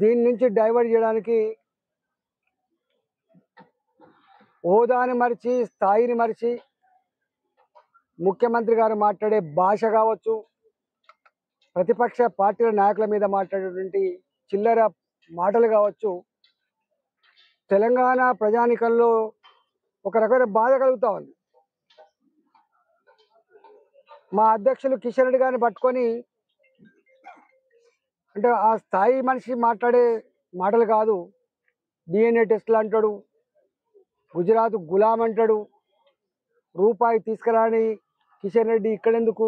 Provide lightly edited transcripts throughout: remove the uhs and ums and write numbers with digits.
దీని నుంచి డైవర్ట్ చేయడానికి హోదాని మరిచి స్థాయిని మరిచి ముఖ్యమంత్రి గారు మాట్లాడే భాష కావచ్చు, ప్రతిపక్ష పార్టీల నాయకుల మీద మాట్లాడేటువంటి చిల్లర మాటలు కావచ్చు, తెలంగాణ ప్రజానికంలో ఒక రకమైన బాధ కలుగుతూ ఉంది. మా అధ్యక్షులు కిషన్ రెడ్డి గారిని పట్టుకొని, అంటే ఆ స్థాయి మనిషి మాట్లాడే మాటలు కాదు. DNA టెస్టులు అంటాడు, గుజరాత్ గులాం అంటాడు, రూపాయి తీసుకురాని కిషన్ రెడ్డి ఇక్కడెందుకు,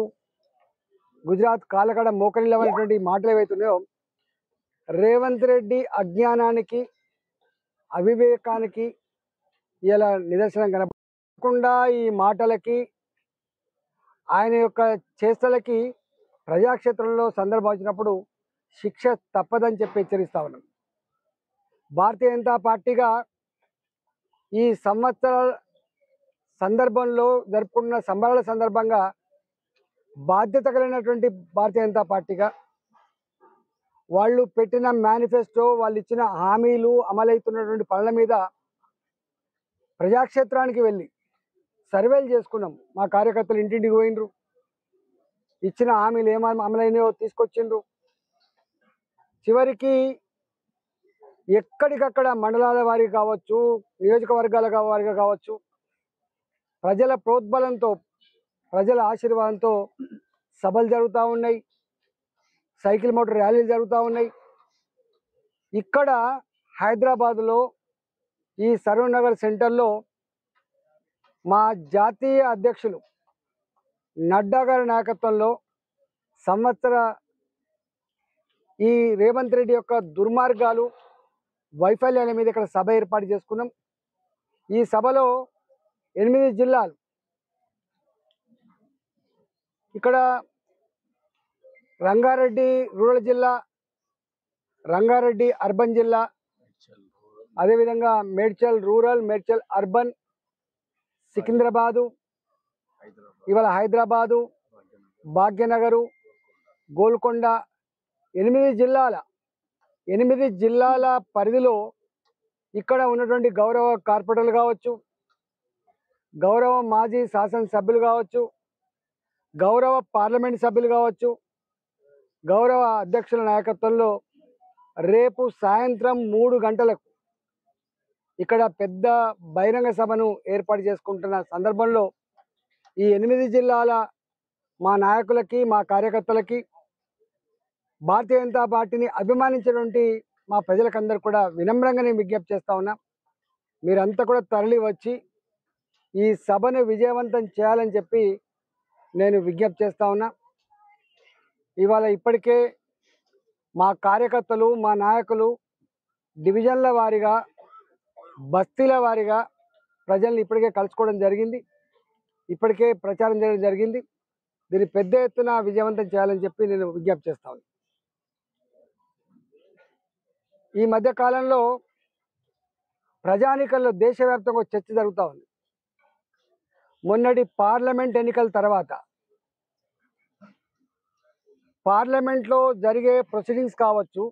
గుజరాత్ కాలకడ మోకరిల్లవనేటువంటి మాటలు ఏవైతున్నాయో రేవంత్ రెడ్డి అజ్ఞానానికి అవివేకానికి ఇలా నిదర్శనం కనపడకుండా ఈ మాటలకి ఆయన యొక్క చేష్టలకి ప్రజాక్షేత్రంలో సందర్భం వచ్చినప్పుడు శిక్ష తప్పదని చెప్పి హెచ్చరిస్తా ఉన్నాం. భారతీయ జనతా పార్టీగా ఈ సంవత్సర సందర్భంలో జరుపుకున్న సంబరాల సందర్భంగా బాధ్యత కలిగినటువంటి భారతీయ జనతా పార్టీగా వాళ్ళు పెట్టిన మేనిఫెస్టో, వాళ్ళు ఇచ్చిన హామీలు, అమలవుతున్నటువంటి పనుల మీద ప్రజాక్షేత్రానికి వెళ్ళి సర్వేలు చేసుకున్నాం. మా కార్యకర్తలు ఇంటింటికి పోయినరు, ఇచ్చిన హామీలు ఏమేమి అమలైనాయో తీసుకొచ్చిండ్రు. చివరికి ఎక్కడికక్కడ మండలాల వారికి కావచ్చు, నియోజకవర్గాల వారిగా కావచ్చు, ప్రజల ప్రోద్బలంతో, ప్రజల ఆశీర్వాదంతో సభలు జరుగుతూ ఉన్నాయి, సైకిల్ మోటార్ ర్యాలీలు జరుగుతూ ఉన్నాయి. ఇక్కడ హైదరాబాద్లో ఈ సరూర్ నగర్ సెంటర్లో మా జాతీయ అధ్యక్షులు నడ్డా గారి నాయకత్వంలో సంవత్సర ఈ రేవంత్ రెడ్డి యొక్క దుర్మార్గాలు, వైఫల్యాల మీద ఇక్కడ సభ ఏర్పాటు చేసుకున్నాం. ఈ సభలో 8 జిల్లాలు, ఇక్కడ రంగారెడ్డి రూరల్ జిల్లా, రంగారెడ్డి అర్బన్ జిల్లా, అదేవిధంగా మేడ్చల్ రూరల్, మేడ్చల్ అర్బన్, సికింద్రాబాదు, ఇవాళ హైదరాబాదు, భాగ్యనగరు, గోల్కొండ, 8 జిల్లాల పరిధిలో ఇక్కడ ఉన్నటువంటి గౌరవ కార్పొరేటర్లు కావచ్చు, గౌరవ మాజీ శాసనసభ్యులు కావచ్చు, గౌరవ పార్లమెంట్ సభ్యులు కావచ్చు, గౌరవ అధ్యక్షుల నాయకత్వంలో రేపు సాయంత్రం 3 గంటలకు ఇక్కడ పెద్ద బహిరంగ సభను ఏర్పాటు చేసుకుంటున్న సందర్భంలో ఈ 8 జిల్లాల మా నాయకులకి, మా కార్యకర్తలకి, భారతీయ జనతా పార్టీని అభిమానించినటువంటి మా ప్రజలకందరూ కూడా వినమ్రంగా నేను విజ్ఞప్తి చేస్తా ఉన్నా, మీరంతా కూడా తరలి వచ్చి ఈ సభను విజయవంతం చేయాలని చెప్పి నేను విజ్ఞప్తి చేస్తా ఉన్నా. ఇవాళ ఇప్పటికే మా కార్యకర్తలు, మా నాయకులు డివిజన్ల వారీగా, బస్తీల వారీగా ప్రజల్ని ఇప్పటికే కలుసుకోవడం జరిగింది, ఇప్పటికే ప్రచారం చేయడం జరిగింది. దీన్ని పెద్ద ఎత్తున విజయవంతం చేయాలని చెప్పి నేను విజ్ఞప్తి చేస్తా ఉన్నా. ఈ మధ్య కాలంలో ప్రజానికల్లో దేశవ్యాప్తంగా చర్చ జరుగుతూ ఉంది. మొన్నటి పార్లమెంట్ ఎన్నికల తర్వాత పార్లమెంట్లో జరిగే ప్రొసీడింగ్స్ కావచ్చు,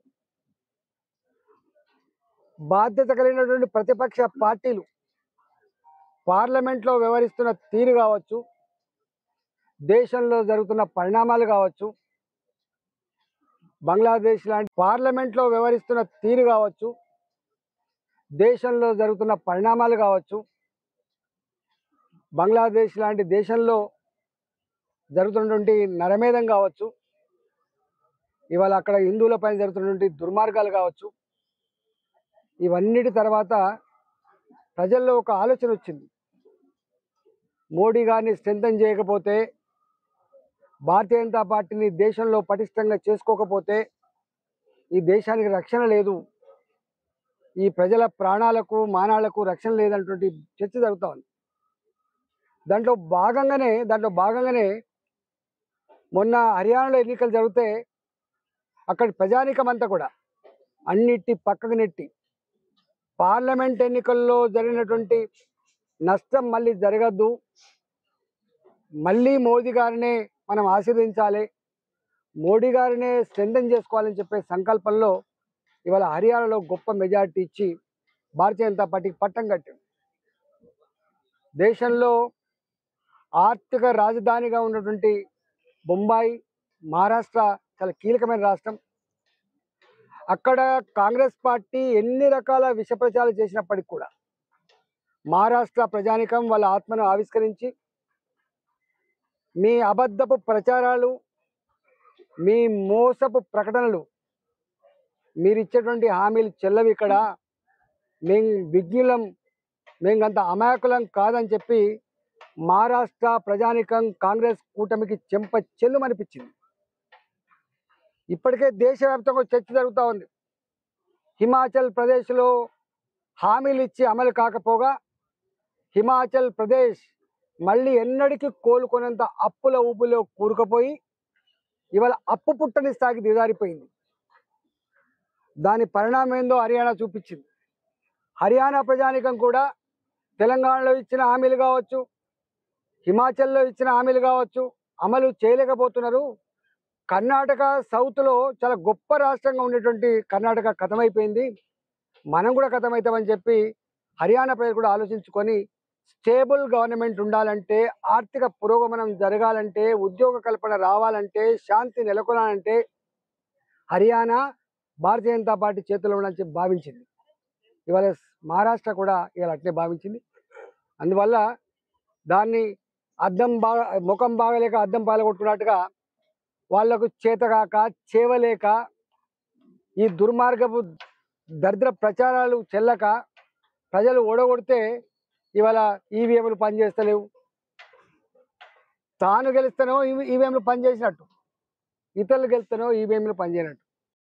బాధ్యత కలిగినటువంటి ప్రతిపక్ష పార్టీలు పార్లమెంట్లో వ్యవహరిస్తున్న తీరు కావచ్చు, దేశంలో జరుగుతున్న పరిణామాలు కావచ్చు, బంగ్లాదేశ్ లాంటి పార్లమెంట్లో వ్యవహరిస్తున్న తీరు కావచ్చు, దేశంలో జరుగుతున్న పరిణామాలు కావచ్చు, బంగ్లాదేశ్ లాంటి దేశంలో జరుగుతున్నటువంటి నరమేధం కావచ్చు, ఇవాళ అక్కడ హిందువులపైన జరుగుతున్నటువంటి దుర్మార్గాలు కావచ్చు, ఇవన్నిటి తర్వాత ప్రజల్లో ఒక ఆలోచన వచ్చింది. మోడీ గారిని స్ట్రెంథన్ చేయకపోతే, భారతీయ జనతా పార్టీని దేశంలో పటిష్టంగా చేసుకోకపోతే ఈ దేశానికి రక్షణ లేదు, ఈ ప్రజల ప్రాణాలకు మానాలకు రక్షణ లేదన్నటువంటి చర్చ జరుగుతూ ఉంది. దాంట్లో భాగంగానే మొన్న హర్యానాలో ఎన్నికలు జరిగితే అక్కడి ప్రజానీకం అంతా కూడా అన్నిటి పక్కకు నెట్టి పార్లమెంట్ ఎన్నికల్లో జరిగినటువంటి నష్టం మళ్ళీ జరగద్దు, మళ్ళీ మోదీ గారినే మనం ఆశీర్వదించాలి, మోడీ గారినే స్ట్రెంథన్ చేసుకోవాలని చెప్పే సంకల్పంలో ఇవాళ హర్యానాలో గొప్ప మెజారిటీ ఇచ్చి భారతీయ జనతా పార్టీకి పట్టం కట్టింది. దేశంలో ఆర్థిక రాజధానిగా ఉన్నటువంటి బొంబాయి, మహారాష్ట్ర చాలా కీలకమైన రాష్ట్రం. అక్కడ కాంగ్రెస్ పార్టీ ఎన్ని రకాల విష ప్రచారాలు చేసినప్పటికీ కూడా మహారాష్ట్ర ప్రజానికం వాళ్ళ ఆత్మను ఆవిష్కరించి, మీ అబద్ధపు ప్రచారాలు, మీ మోసపు ప్రకటనలు, మీరు ఇచ్చేటువంటి హామీలు చెల్లవి, ఇక్కడ మేము విజ్ఞులం, మేము అంత అమాయకులం కాదని చెప్పి మహారాష్ట్ర ప్రజానికం కాంగ్రెస్ కూటమికి చెంప చెల్లుమనిపించింది. ఇప్పటికే దేశవ్యాప్తంగా చర్చ జరుగుతూ ఉంది. హిమాచల్ ప్రదేశ్లో హామీలు ఇచ్చి అమలు కాకపోగా హిమాచల్ ప్రదేశ్ మళ్ళీ ఎన్నడికి కోలుకునేంత అప్పుల ఊపులో కూరుకుపోయి ఇవాళ అప్పు పుట్టని స్థాయికి దిగజారిపోయింది. దాని పరిణామం ఏందో హర్యానా చూపించింది. హర్యానా ప్రజానికం కూడా తెలంగాణలో ఇచ్చిన హామీలు కావచ్చు, హిమాచల్లో ఇచ్చిన హామీలు కావచ్చు, అమలు చేయలేకపోతున్నారు. కర్ణాటక సౌత్లో చాలా గొప్ప రాష్ట్రంగా ఉండేటువంటి కర్ణాటక కథమైపోయింది, మనం కూడా కథమవుతామని చెప్పి హర్యానా ప్రజలు కూడా ఆలోచించుకొని స్టేబుల్ గవర్నమెంట్ ఉండాలంటే, ఆర్థిక పురోగమనం జరగాలంటే, ఉద్యోగ కల్పన రావాలంటే, శాంతి నెలకొనాలంటే హర్యానా భారతీయ జనతా పార్టీ చేతిలో ఉండాలని చెప్పి భావించింది. ఇవాళ మహారాష్ట్ర కూడా ఇవాళ అట్లే భావించింది. అందువల్ల దాన్ని ముఖం బాగలేక అద్దం పాలగొట్టుకున్నట్టుగా వాళ్లకు చేతగాక చేవలేక ఈ దుర్మార్గపు దరిద్ర ప్రచారాలు చెల్లక ప్రజలు ఓడగొడితే ఇవాళ ఈవీఎంలు పనిచేస్తలేవు. తాను గెలుస్తానో ఈవీఎంలు పనిచేసినట్టు, ఇతరులు గెలుస్తానో ఈవీఎంలు పనిచేయనట్టు.